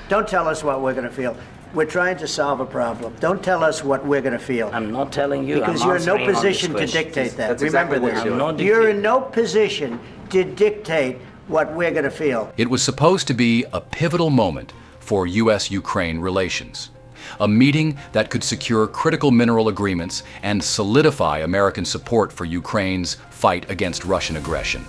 Don't tell us what we're going to feel. We're trying to solve a problem. Don't tell us what we're going to feel. I'm not telling you. Because you're in no position to dictate that. That's Remember exactly what this. You're in no position to dictate what we're going to feel. It was supposed to be a pivotal moment for U.S.-Ukraine relations. A meeting that could secure critical mineral agreements and solidify American support for Ukraine's fight against Russian aggression.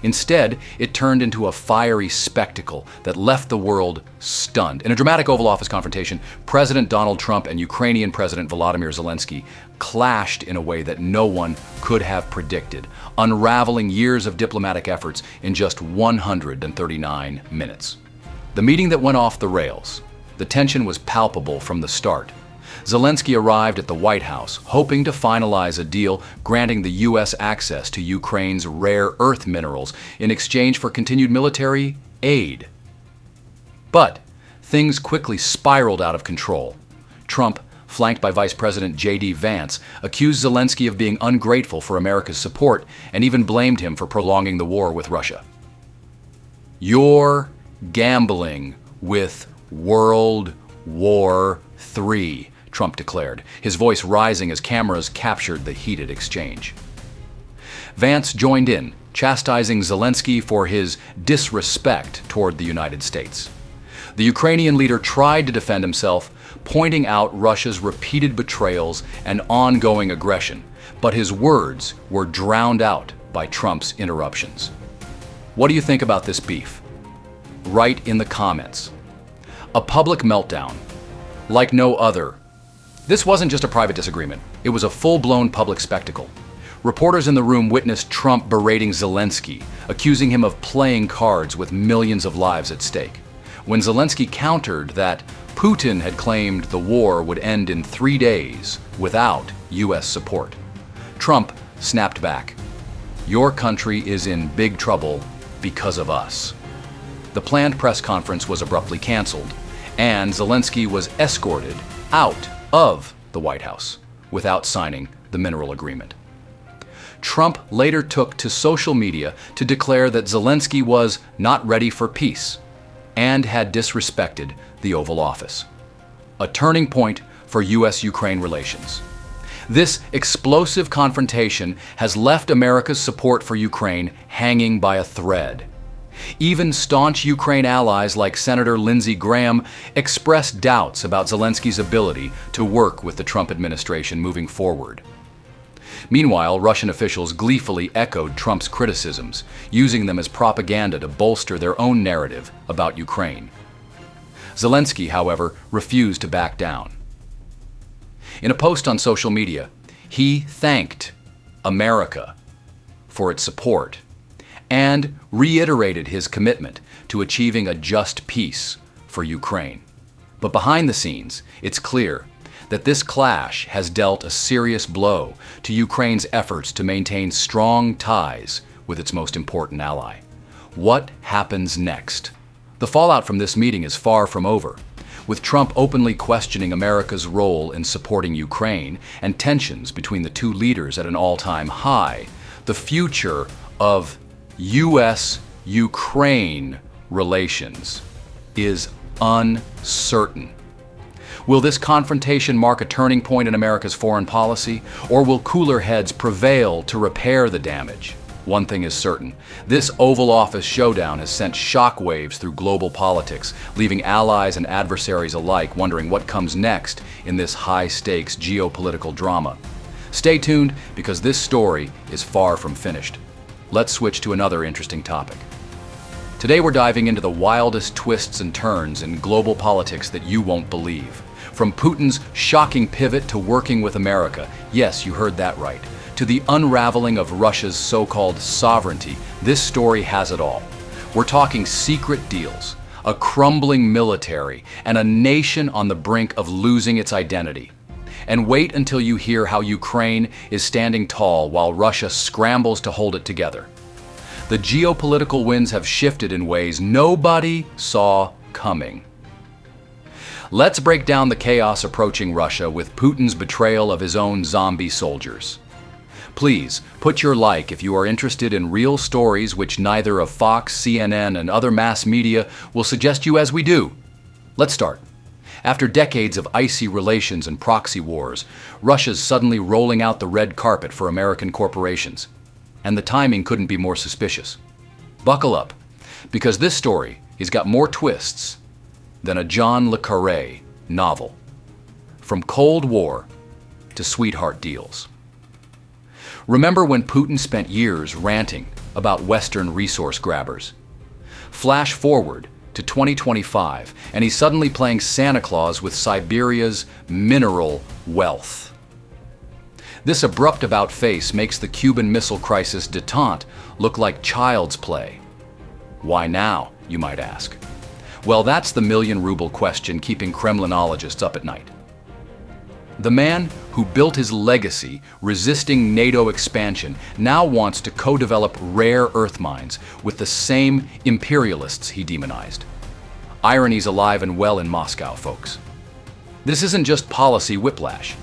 Instead, it turned into a fiery spectacle that left the world stunned. In a dramatic Oval Office confrontation, President Donald Trump and Ukrainian President Volodymyr Zelensky clashed in a way that no one could have predicted, unraveling years of diplomatic efforts in just 139 minutes. The meeting that went off the rails. The tension was palpable from the start. Zelensky arrived at the White House, hoping to finalize a deal granting the U.S. access to Ukraine's rare earth minerals in exchange for continued military aid. But things quickly spiraled out of control. Trump, flanked by Vice President J.D. Vance, accused Zelensky of being ungrateful for America's support and even blamed him for prolonging the war with Russia. "You're gambling with World War III," Trump declared, his voice rising as cameras captured the heated exchange. Vance joined in, chastising Zelensky for his disrespect toward the United States. The Ukrainian leader tried to defend himself, pointing out Russia's repeated betrayals and ongoing aggression, but his words were drowned out by Trump's interruptions. What do you think about this beef? Write in the comments. A public meltdown, like no other. This wasn't just a private disagreement. It was a full-blown public spectacle. Reporters in the room witnessed Trump berating Zelensky, accusing him of playing cards with millions of lives at stake. When Zelensky countered that Putin had claimed the war would end in 3 days without U.S. support, Trump snapped back. "Your country is in big trouble because of us." The planned press conference was abruptly canceled, and Zelensky was escorted out of the White House without signing the mineral agreement. Trump later took to social media to declare that Zelensky was not ready for peace and had disrespected the Oval Office. A turning point for U.S.-Ukraine relations. This explosive confrontation has left America's support for Ukraine hanging by a thread. Even staunch Ukraine allies like Senator Lindsey Graham expressed doubts about Zelensky's ability to work with the Trump administration moving forward. Meanwhile, Russian officials gleefully echoed Trump's criticisms, using them as propaganda to bolster their own narrative about Ukraine. Zelensky, however, refused to back down. In a post on social media, he thanked America for its support and reiterated his commitment to achieving a just peace for Ukraine. But behind the scenes, it's clear that this clash has dealt a serious blow to Ukraine's efforts to maintain strong ties with its most important ally. What happens next? The fallout from this meeting is far from over. With Trump openly questioning America's role in supporting Ukraine and tensions between the two leaders at an all-time high, the future of U.S.-Ukraine relations is uncertain. Will this confrontation mark a turning point in America's foreign policy, or will cooler heads prevail to repair the damage? One thing is certain. This Oval Office showdown has sent shockwaves through global politics, leaving allies and adversaries alike wondering what comes next in this high-stakes geopolitical drama. Stay tuned, because this story is far from finished. Let's switch to another interesting topic. Today we're diving into the wildest twists and turns in global politics that you won't believe. From Putin's shocking pivot to working with America, yes, you heard that right, to the unraveling of Russia's so-called sovereignty, this story has it all. We're talking secret deals, a crumbling military, and a nation on the brink of losing its identity. And wait until you hear how Ukraine is standing tall while Russia scrambles to hold it together. The geopolitical winds have shifted in ways nobody saw coming. Let's break down the chaos approaching Russia with Putin's betrayal of his own zombie soldiers. Please, put your like if you are interested in real stories which neither of Fox, CNN, and other mass media will suggest you as we do. Let's start. After decades of icy relations and proxy wars, Russia's suddenly rolling out the red carpet for American corporations. And the timing couldn't be more suspicious. Buckle up, because this story has got more twists than a John le Carré novel. From Cold War to sweetheart deals. Remember when Putin spent years ranting about Western resource grabbers? Flash forward to 2025, and he's suddenly playing Santa Claus with Siberia's mineral wealth. This abrupt about-face makes the Cuban Missile Crisis détente look like child's play. Why now, you might ask? Well, that's the million-ruble question keeping Kremlinologists up at night. The man who built his legacy resisting NATO expansion now wants to co-develop rare earth mines with the same imperialists he demonized. Irony's alive and well in Moscow, folks. This isn't just policy whiplash.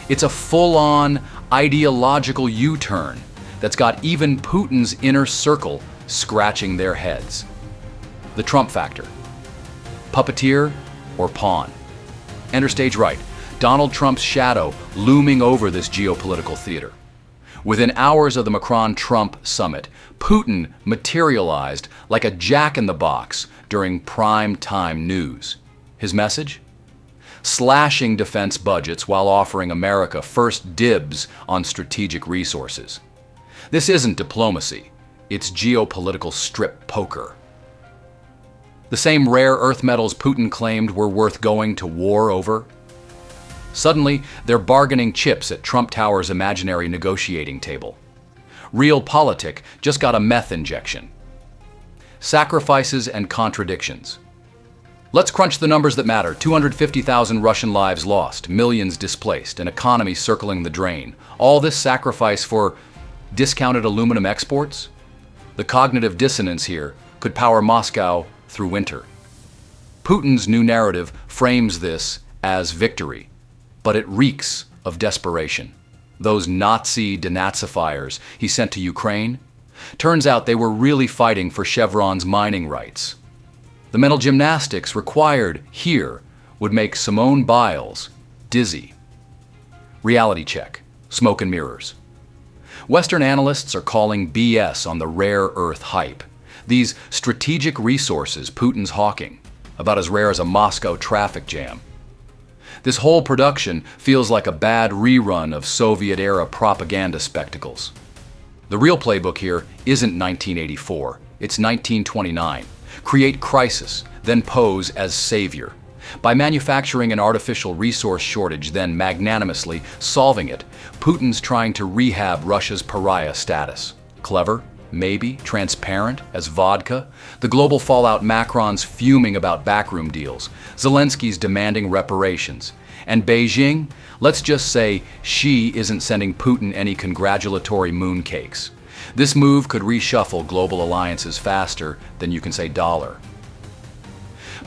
It's a full-on ideological U-turn that's got even Putin's inner circle scratching their heads. The Trump factor. Puppeteer or pawn? Enter stage right. Donald Trump's shadow looming over this geopolitical theater. Within hours of the Macron-Trump summit, Putin materialized like a jack-in-the-box during prime-time news. His message? Slashing defense budgets while offering America first dibs on strategic resources. This isn't diplomacy, it's geopolitical strip poker. The same rare earth metals Putin claimed were worth going to war over? Suddenly, they're bargaining chips at Trump Tower's imaginary negotiating table. Realpolitik just got a meth injection. Sacrifices and contradictions. Let's crunch the numbers that matter. 250,000 Russian lives lost, millions displaced, an economy circling the drain. All this sacrifice for discounted aluminum exports? The cognitive dissonance here could power Moscow through winter. Putin's new narrative frames this as victory, but it reeks of desperation. Those Nazi denazifiers he sent to Ukraine, turns out they were really fighting for Chevron's mining rights. The mental gymnastics required here would make Simone Biles dizzy. Reality check, smoke and mirrors. Western analysts are calling BS on the rare earth hype. These strategic resources Putin's hawking, about as rare as a Moscow traffic jam. This whole production feels like a bad rerun of Soviet-era propaganda spectacles. The real playbook here isn't 1984, it's 1929. Create crisis, then pose as savior. By manufacturing an artificial resource shortage, then magnanimously solving it, Putin's trying to rehab Russia's pariah status. Clever? Maybe? Transparent? As vodka? The global fallout Macron's fuming about backroom deals. Zelensky's demanding reparations. And Beijing? Let's just say she isn't sending Putin any congratulatory mooncakes. This move could reshuffle global alliances faster than you can say dollar.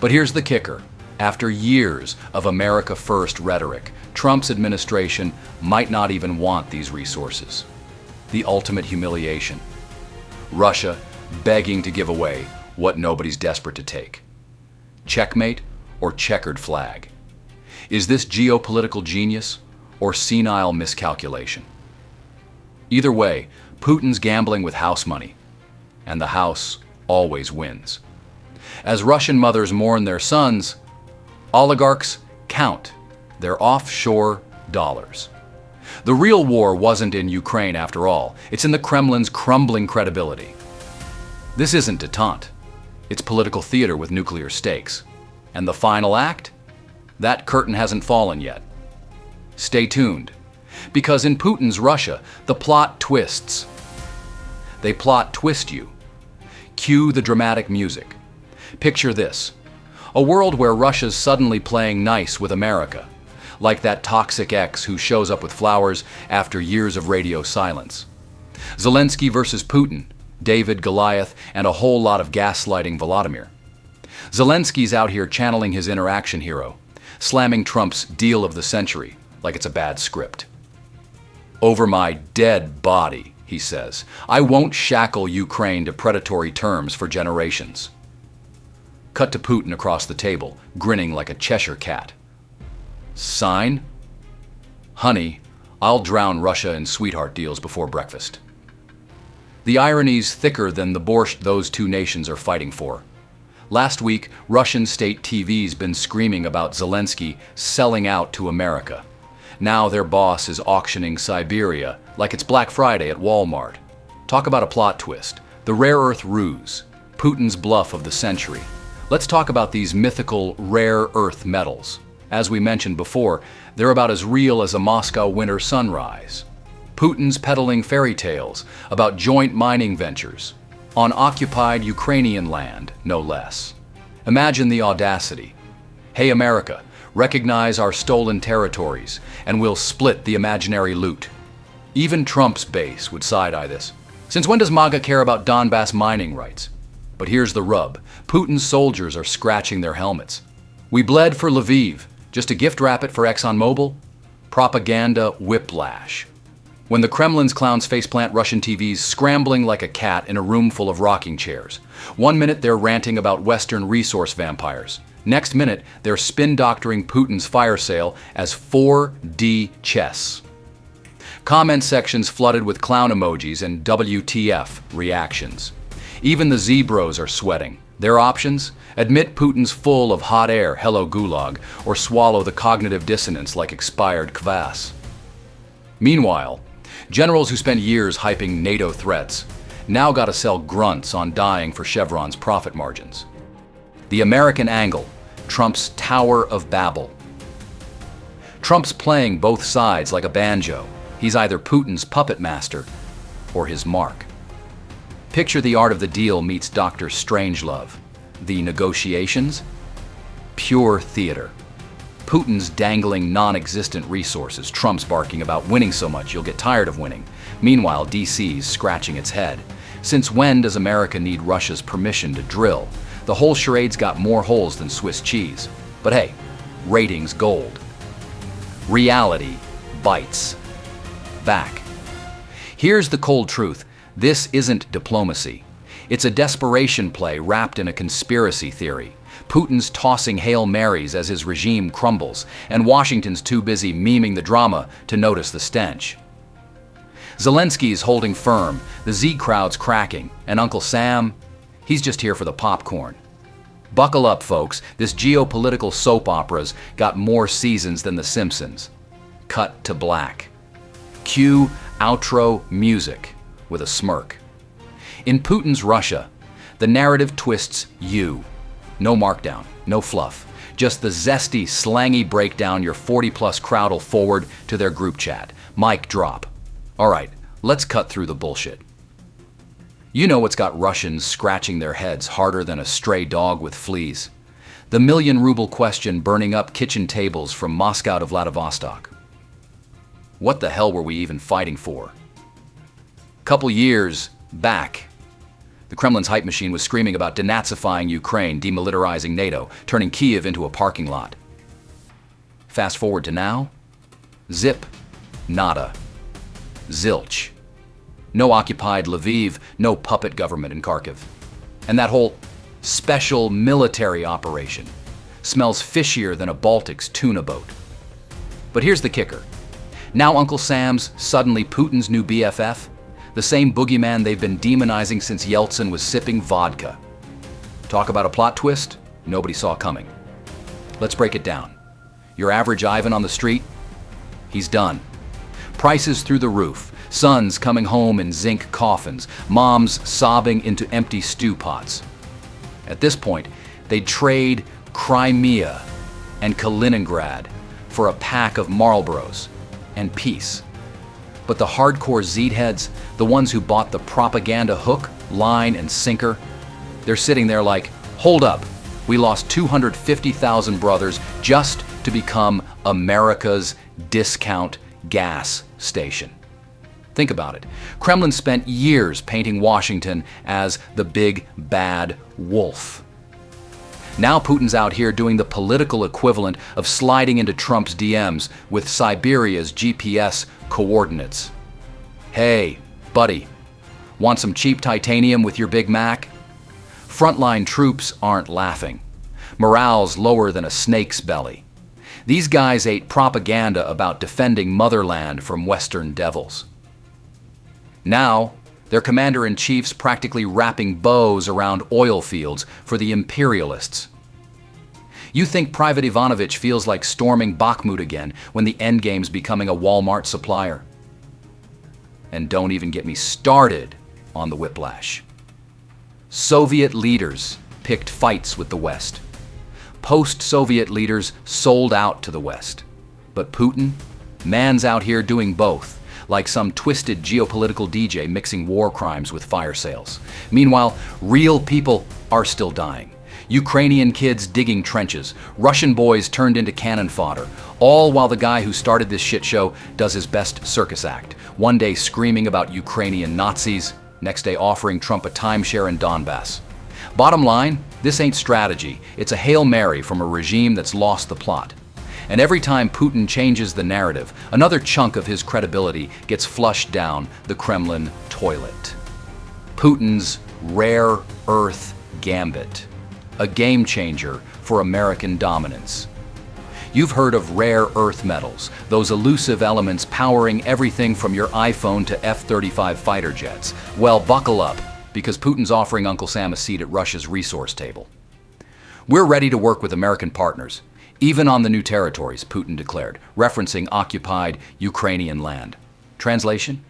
But here's the kicker. After years of America First rhetoric, Trump's administration might not even want these resources. The ultimate humiliation. Russia begging to give away what nobody's desperate to take. Checkmate or checkered flag? Is this geopolitical genius or senile miscalculation? Either way, Putin's gambling with house money, and the house always wins. As Russian mothers mourn their sons, oligarchs count their offshore dollars. The real war wasn't in Ukraine after all. It's in the Kremlin's crumbling credibility. This isn't détente. It's political theater with nuclear stakes. And the final act? That curtain hasn't fallen yet. Stay tuned. Because in Putin's Russia, the plot twists. They plot twist you. Cue the dramatic music. Picture this. A world where Russia's suddenly playing nice with America. Like that toxic ex who shows up with flowers after years of radio silence. Zelensky versus Putin, David, Goliath, and a whole lot of gaslighting Volodymyr. Zelensky's out here channeling his inner action hero, slamming Trump's deal of the century like it's a bad script. Over my dead body, he says, I won't shackle Ukraine to predatory terms for generations. Cut to Putin across the table, grinning like a Cheshire cat. Sign? Honey, I'll drown Russia in sweetheart deals before breakfast. The irony's thicker than the borscht those two nations are fighting for. Last week, Russian state TV's been screaming about Zelensky selling out to America. Now their boss is auctioning Siberia like it's Black Friday at Walmart. Talk about a plot twist. The rare earth ruse. Putin's bluff of the century. Let's talk about these mythical rare earth metals. As we mentioned before, they're about as real as a Moscow winter sunrise. Putin's peddling fairy tales about joint mining ventures on occupied Ukrainian land, no less. Imagine the audacity. Hey America, recognize our stolen territories and we'll split the imaginary loot. Even Trump's base would side-eye this. Since when does MAGA care about Donbass mining rights? But here's the rub. Putin's soldiers are scratching their helmets. We bled for Lviv, just to gift wrap it for ExxonMobil? Propaganda whiplash. When the Kremlin's clowns faceplant Russian TVs scrambling like a cat in a room full of rocking chairs. 1 minute they're ranting about Western resource vampires. Next minute they're spin-doctoring Putin's fire sale as 4D chess. Comment sections flooded with clown emojis and WTF reactions. Even the Zebros are sweating. Their options? Admit Putin's full of hot air, hello gulag, or swallow the cognitive dissonance like expired kvass. Meanwhile, generals who spent years hyping NATO threats now gotta sell grunts on dying for Chevron's profit margins. The American angle, Trump's Tower of Babel. Trump's playing both sides like a banjo. He's either Putin's puppet master or his mark. Picture the art of the deal meets Dr. Strangelove. The negotiations? Pure theater. Putin's dangling non-existent resources, Trump's barking about winning so much you'll get tired of winning. Meanwhile, DC's scratching its head. Since when does America need Russia's permission to drill? The whole charade's got more holes than Swiss cheese. But hey, ratings gold. Reality bites back. Here's the cold truth. This isn't diplomacy. It's a desperation play wrapped in a conspiracy theory. Putin's tossing Hail Marys as his regime crumbles, and Washington's too busy memeing the drama to notice the stench. Zelensky's holding firm, the Z crowd's cracking, and Uncle Sam, he's just here for the popcorn. Buckle up, folks. This geopolitical soap opera's got more seasons than The Simpsons. Cut to black. Cue outro music with a smirk. In Putin's Russia, the narrative twists you. No markdown, no fluff. Just the zesty, slangy breakdown your 40-plus crowd'll forward to their group chat. Mic drop. All right, let's cut through the bullshit. You know what's got Russians scratching their heads harder than a stray dog with fleas? The million-ruble question burning up kitchen tables from Moscow to Vladivostok. What the hell were we even fighting for? Couple years back, the Kremlin's hype machine was screaming about denazifying Ukraine, demilitarizing NATO, turning Kyiv into a parking lot. Fast forward to now, zip, nada, zilch. No occupied Lviv, no puppet government in Kharkiv. And that whole special military operation smells fishier than a Baltic's tuna boat. But here's the kicker. Now Uncle Sam's suddenly Putin's new BFF, the same boogeyman they've been demonizing since Yeltsin was sipping vodka. Talk about a plot twist nobody saw coming. Let's break it down. Your average Ivan on the street? He's done. Prices through the roof, sons coming home in zinc coffins, moms sobbing into empty stew pots. At this point, they'd trade Crimea and Kaliningrad for a pack of Marlboros and peace. But the hardcore Zed-heads, the ones who bought the propaganda hook, line, and sinker, they're sitting there like, hold up, we lost 250,000 brothers just to become America's discount gas station. Think about it. Kremlin spent years painting Washington as the big bad wolf. Now Putin's out here doing the political equivalent of sliding into Trump's DMs with Siberia's GPS coordinates. Hey, buddy, want some cheap titanium with your Big Mac? Frontline troops aren't laughing. morale's lower than a snake's belly. These guys ate propaganda about defending motherland from Western devils. Now, their commander-in-chief's practically wrapping bows around oil fields for the imperialists. You think Private Ivanovich feels like storming Bakhmut again when the endgame's becoming a Walmart supplier? And don't even get me started on the whiplash. Soviet leaders picked fights with the West. Post-Soviet leaders sold out to the West. But Putin, man's out here doing both, like some twisted geopolitical DJ mixing war crimes with fire sales. Meanwhile, real people are still dying. Ukrainian kids digging trenches, Russian boys turned into cannon fodder, all while the guy who started this shit show does his best circus act. One day screaming about Ukrainian Nazis, next day offering Trump a timeshare in Donbass. Bottom line, this ain't strategy. It's a Hail Mary from a regime that's lost the plot. And every time Putin changes the narrative, another chunk of his credibility gets flushed down the Kremlin toilet. Putin's rare earth gambit, a game changer for American dominance. You've heard of rare earth metals, those elusive elements powering everything from your iPhone to F-35 fighter jets. Well, buckle up, because Putin's offering Uncle Sam a seat at Russia's resource table. We're ready to work with American partners, even on the new territories, Putin declared, referencing occupied Ukrainian land. Translation?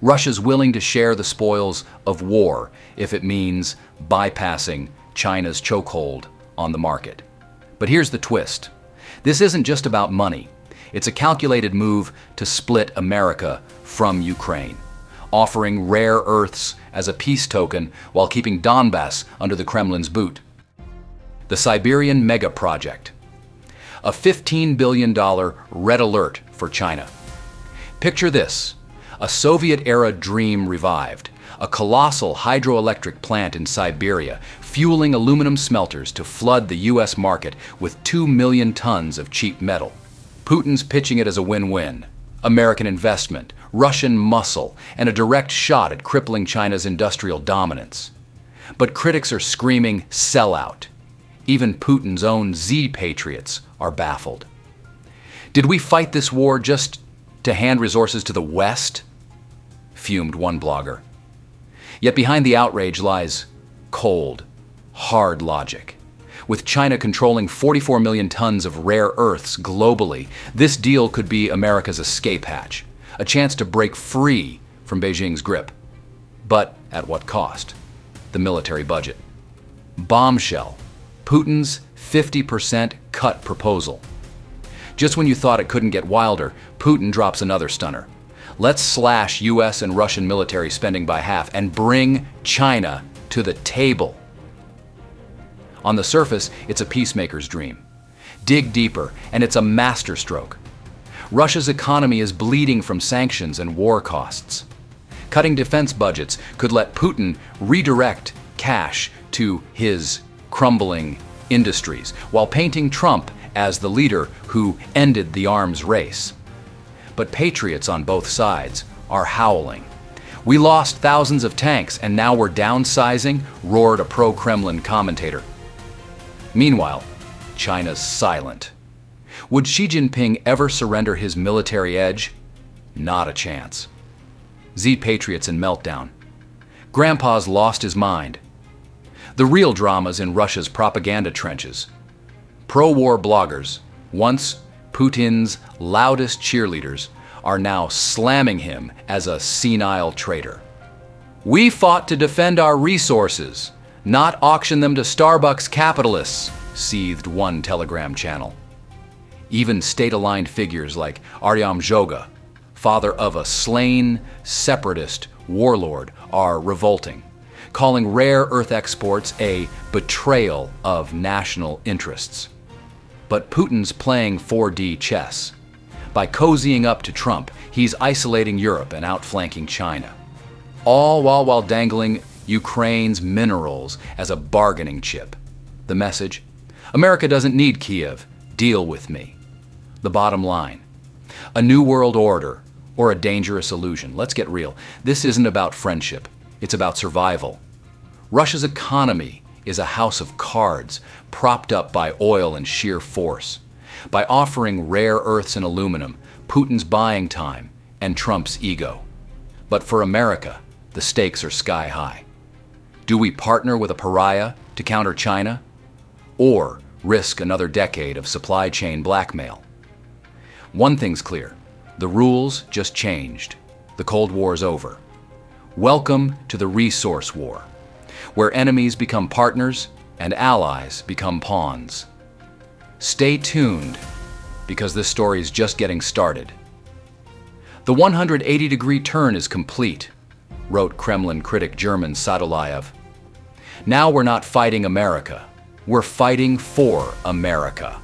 Russia's willing to share the spoils of war if it means bypassing China's chokehold on the market. But here's the twist. This isn't just about money. It's a calculated move to split America from Ukraine, offering rare earths as a peace token while keeping Donbass under the Kremlin's boot. The Siberian Mega Project. A $15 billion red alert for China. Picture this, a Soviet-era dream revived, a colossal hydroelectric plant in Siberia fueling aluminum smelters to flood the US market with 2 million tons of cheap metal. Putin's pitching it as a win-win. American investment, Russian muscle, and a direct shot at crippling China's industrial dominance. But critics are screaming sellout. Even Putin's own Z-patriots are baffled. Did we fight this war just to hand resources to the West? Fumed one blogger. Yet behind the outrage lies cold, hard logic. With China controlling 44 million tons of rare earths globally, this deal could be America's escape hatch, a chance to break free from Beijing's grip. But at what cost? The military budget. Bombshell. Putin's 50% cut proposal. Just when you thought it couldn't get wilder, Putin drops another stunner. Let's slash US and Russian military spending by half and bring China to the table. On the surface, it's a peacemaker's dream. Dig deeper, and it's a masterstroke. Russia's economy is bleeding from sanctions and war costs. Cutting defense budgets could let Putin redirect cash to his crumbling industries, while painting Trump as the leader who ended the arms race. But patriots on both sides are howling. We lost thousands of tanks and now we're downsizing, roared a pro-Kremlin commentator. Meanwhile, China's silent. Would Xi Jinping ever surrender his military edge? Not a chance. Z-patriots in meltdown. Grandpa's lost his mind. The real drama's in Russia's propaganda trenches. Pro-war bloggers, once Putin's loudest cheerleaders, are now slamming him as a senile traitor. We fought to defend our resources, not auction them to Starbucks capitalists, seethed one Telegram channel. Even state-aligned figures like Aryam Joga, father of a slain separatist warlord, are revolting, calling rare earth exports a betrayal of national interests. But Putin's playing 4D chess. By cozying up to Trump, he's isolating Europe and outflanking China. All while dangling Ukraine's minerals as a bargaining chip. The message? America doesn't need Kiev. Deal with me. The bottom line? A new world order or a dangerous illusion. Let's get real. This isn't about friendship. It's about survival. Russia's economy is a house of cards propped up by oil and sheer force. By offering rare earths and aluminum, Putin's buying time and Trump's ego. But for America, the stakes are sky high. Do we partner with a pariah to counter China? Or risk another decade of supply chain blackmail? One thing's clear, the rules just changed. The Cold War's over. Welcome to the resource war, where enemies become partners and allies become pawns. Stay tuned, because this story is just getting started. The 180-degree turn is complete, wrote Kremlin critic German Sadulayev. Now we're not fighting America, we're fighting for America.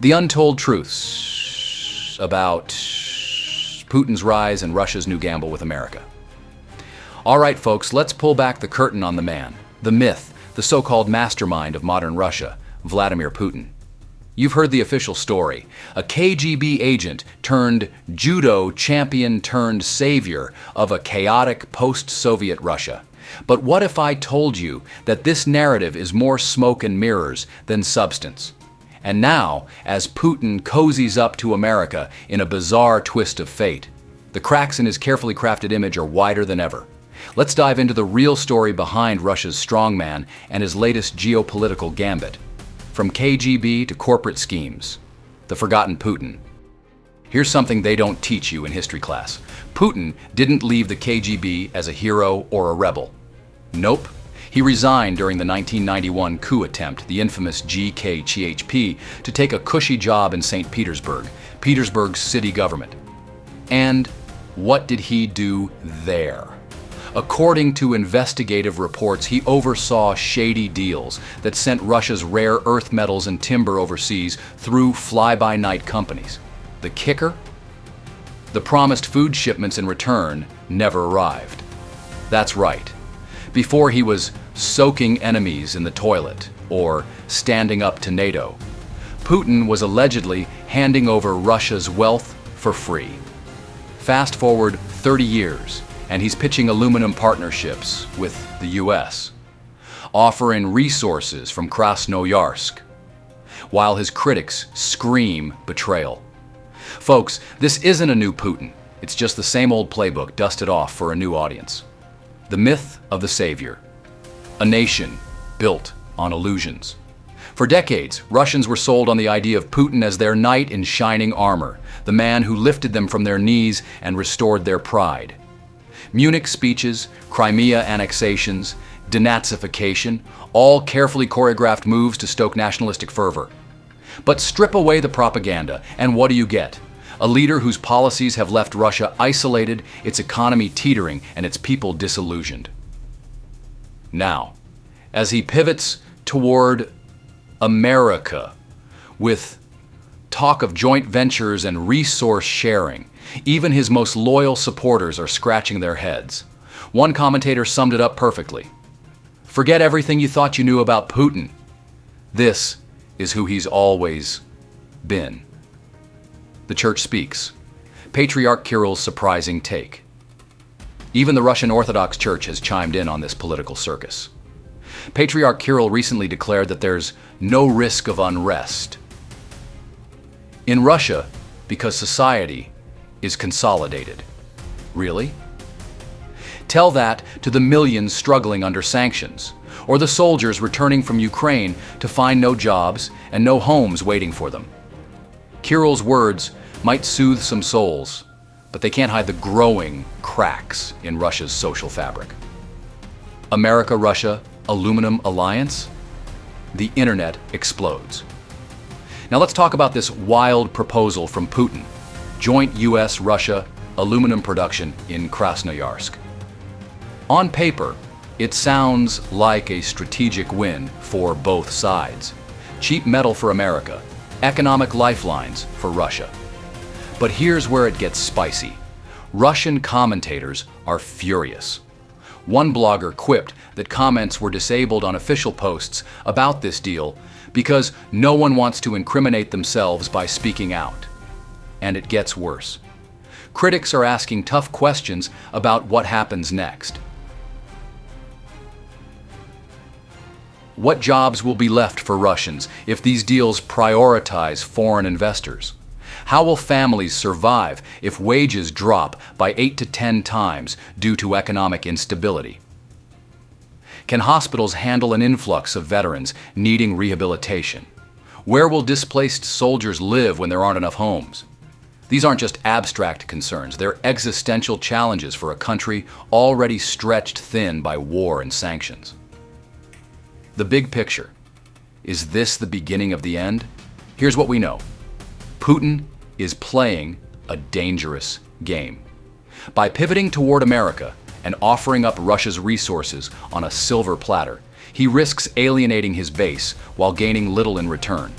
The untold truths about Putin's rise and Russia's new gamble with America. All right, folks, let's pull back the curtain on the man, the myth, the so-called mastermind of modern Russia, Vladimir Putin. You've heard the official story. A KGB agent turned judo champion turned savior of a chaotic post-Soviet Russia. But what if I told you that this narrative is more smoke and mirrors than substance? And now, as Putin cozies up to America in a bizarre twist of fate, the cracks in his carefully crafted image are wider than ever. Let's dive into the real story behind Russia's strongman and his latest geopolitical gambit. From KGB to corporate schemes, the forgotten Putin. Here's something they don't teach you in history class. Putin didn't leave the KGB as a hero or a rebel. Nope. He resigned during the 1991 coup attempt, the infamous GKCHP, to take a cushy job in St. Petersburg, Petersburg's city government. And what did he do there? According to investigative reports, he oversaw shady deals that sent Russia's rare earth metals and timber overseas through fly-by-night companies. The kicker? The promised food shipments in return never arrived. That's right. Before he was soaking enemies in the toilet or standing up to NATO, Putin was allegedly handing over Russia's wealth for free. Fast forward 30 years, and he's pitching aluminum partnerships with the US, offering resources from Krasnoyarsk, while his critics scream betrayal. Folks, this isn't a new Putin. It's just the same old playbook dusted off for a new audience. The myth of the savior, a nation built on illusions. For decades, Russians were sold on the idea of Putin as their knight in shining armor, the man who lifted them from their knees and restored their pride. Munich speeches, Crimea annexations, denazification, all carefully choreographed moves to stoke nationalistic fervor. But strip away the propaganda, and what do you get? A leader whose policies have left Russia isolated, its economy teetering, and its people disillusioned. Now, as he pivots toward America with talk of joint ventures and resource sharing, even his most loyal supporters are scratching their heads. One commentator summed it up perfectly. Forget everything you thought you knew about Putin. This is who he's always been. The Church speaks. Patriarch Kirill's surprising take. Even the Russian Orthodox Church has chimed in on this political circus. Patriarch Kirill recently declared that there's no risk of unrest in Russia because society is consolidated. Really? Tell that to the millions struggling under sanctions, or the soldiers returning from Ukraine to find no jobs and no homes waiting for them. Kirill's words might soothe some souls, but they can't hide the growing cracks in Russia's social fabric. America-Russia aluminum alliance? The internet explodes. Now let's talk about this wild proposal from Putin. Joint US-Russia aluminum production in Krasnoyarsk. On paper, it sounds like a strategic win for both sides. Cheap metal for America, economic lifelines for Russia. But here's where it gets spicy. Russian commentators are furious. One blogger quipped that comments were disabled on official posts about this deal because no one wants to incriminate themselves by speaking out. And it gets worse. Critics are asking tough questions about what happens next. What jobs will be left for Russians if these deals prioritize foreign investors? How will families survive if wages drop by 8 to 10 times due to economic instability? Can hospitals handle an influx of veterans needing rehabilitation? Where will displaced soldiers live when there aren't enough homes? These aren't just abstract concerns, they're existential challenges for a country already stretched thin by war and sanctions. The big picture. Is this the beginning of the end? Here's what we know. Putin is playing a dangerous game. By pivoting toward America and offering up Russia's resources on a silver platter, he risks alienating his base while gaining little in return.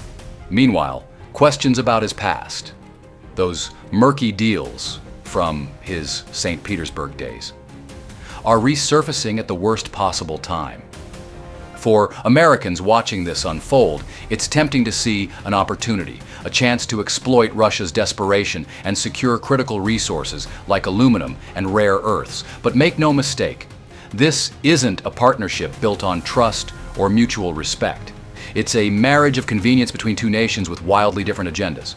Meanwhile, questions about his past, those murky deals from his St. Petersburg days, are resurfacing at the worst possible time. For Americans watching this unfold, it's tempting to see an opportunity, a chance to exploit Russia's desperation and secure critical resources like aluminum and rare earths. But make no mistake, this isn't a partnership built on trust or mutual respect. It's a marriage of convenience between two nations with wildly different agendas.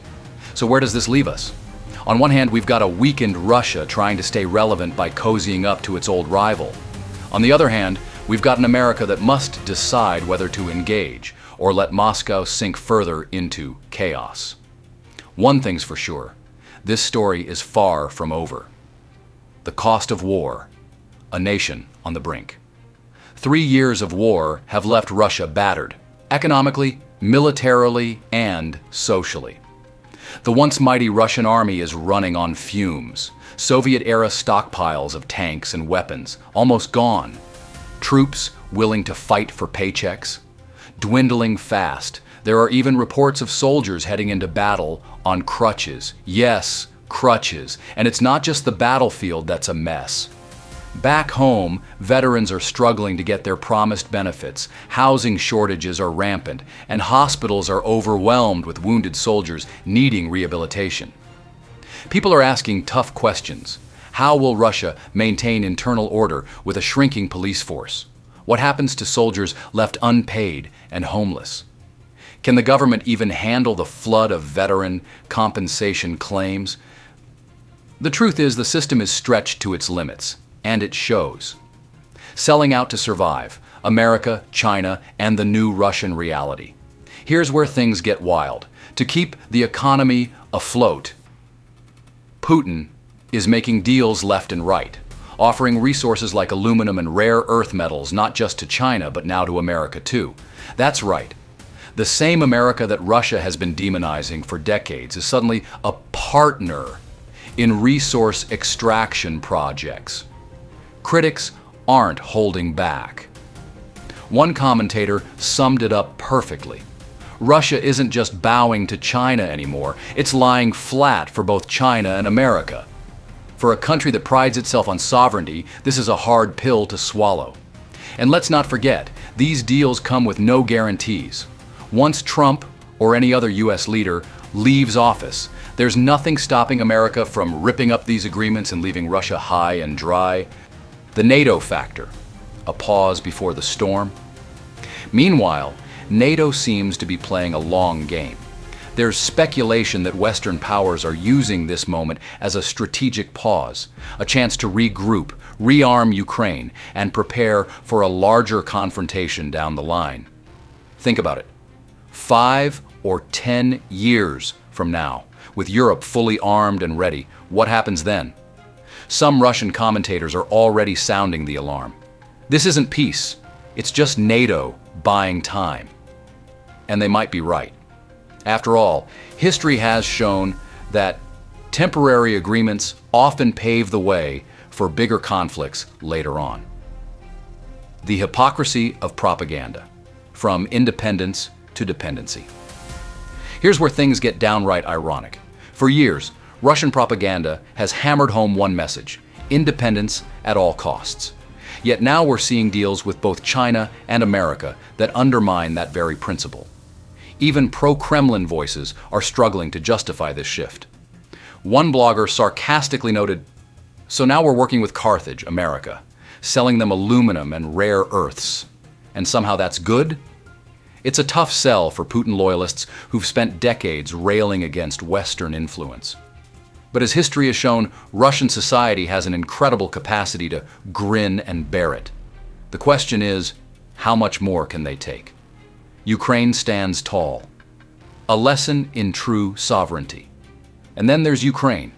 So where does this leave us? On one hand, we've got a weakened Russia trying to stay relevant by cozying up to its old rival. On the other hand, we've got an America that must decide whether to engage or let Moscow sink further into chaos. One thing's for sure, this story is far from over. The cost of war, a nation on the brink. 3 years of war have left Russia battered, economically, militarily, and socially. The once mighty Russian army is running on fumes. Soviet-era stockpiles of tanks and weapons almost gone. Troops willing to fight for paychecks, dwindling fast. There are even reports of soldiers heading into battle on crutches. Yes, crutches. And it's not just the battlefield that's a mess. Back home, veterans are struggling to get their promised benefits, housing shortages are rampant, and hospitals are overwhelmed with wounded soldiers needing rehabilitation. People are asking tough questions. How will Russia maintain internal order with a shrinking police force? What happens to soldiers left unpaid and homeless? Can the government even handle the flood of veteran compensation claims? The truth is, the system is stretched to its limits, and it shows. Selling out to survive, America, China, and the new Russian reality. Here's where things get wild. To keep the economy afloat, Putin is making deals left and right, offering resources like aluminum and rare earth metals not just to China, but now to America too. That's right. The same America that Russia has been demonizing for decades is suddenly a partner in resource extraction projects. Critics aren't holding back. One commentator summed it up perfectly. Russia isn't just bowing to China anymore, it's lying flat for both China and America. For a country that prides itself on sovereignty, this is a hard pill to swallow. And let's not forget, these deals come with no guarantees. Once Trump or any other US leader leaves office, there's nothing stopping America from ripping up these agreements and leaving Russia high and dry. The NATO factor, a pause before the storm. Meanwhile, NATO seems to be playing a long game. There's speculation that Western powers are using this moment as a strategic pause, a chance to regroup, rearm Ukraine, and prepare for a larger confrontation down the line. Think about it. 5 or 10 years from now, with Europe fully armed and ready, what happens then? Some Russian commentators are already sounding the alarm. This isn't peace, it's just NATO buying time. And they might be right. After all, history has shown that temporary agreements often pave the way for bigger conflicts later on. The hypocrisy of propaganda, from independence to dependency. Here's where things get downright ironic. For years, Russian propaganda has hammered home one message: independence at all costs. Yet now we're seeing deals with both China and America that undermine that very principle. Even pro-Kremlin voices are struggling to justify this shift. One blogger sarcastically noted, "So now we're working with Carthage, America, selling them aluminum and rare earths. And somehow that's good? It's a tough sell for Putin loyalists who've spent decades railing against Western influence. But as history has shown, Russian society has an incredible capacity to grin and bear it. The question is, how much more can they take? Ukraine stands tall. A lesson in true sovereignty. And then there's Ukraine,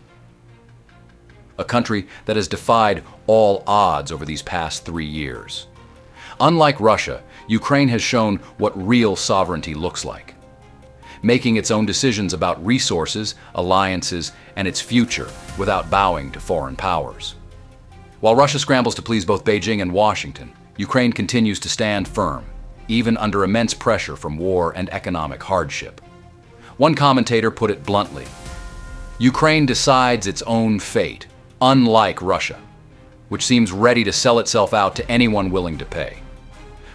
a country that has defied all odds over these past 3 years. Unlike Russia, Ukraine has shown what real sovereignty looks like, making its own decisions about resources, alliances, and its future without bowing to foreign powers. While Russia scrambles to please both Beijing and Washington, Ukraine continues to stand firm, even under immense pressure from war and economic hardship. One commentator put it bluntly: Ukraine decides its own fate, unlike Russia, which seems ready to sell itself out to anyone willing to pay.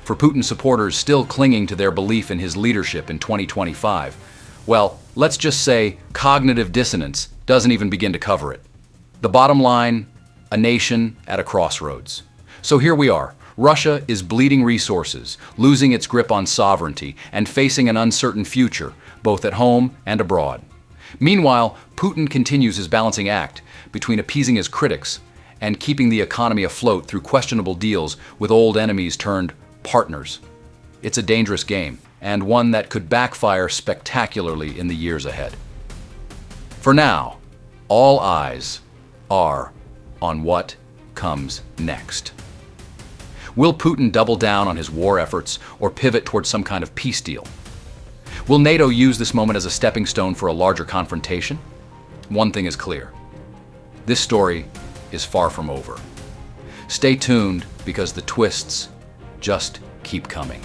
For Putin supporters still clinging to their belief in his leadership in 2025, well, let's just say cognitive dissonance doesn't even begin to cover it. The bottom line, a nation at a crossroads. So here we are. Russia is bleeding resources, losing its grip on sovereignty, and facing an uncertain future, both at home and abroad. Meanwhile, Putin continues his balancing act between appeasing his critics and keeping the economy afloat through questionable deals with old enemies turned partners. It's a dangerous game, and one that could backfire spectacularly in the years ahead. For now, all eyes are on what comes next. Will Putin double down on his war efforts or pivot towards some kind of peace deal? Will NATO use this moment as a stepping stone for a larger confrontation? One thing is clear: this story is far from over. Stay tuned, because the twists just keep coming.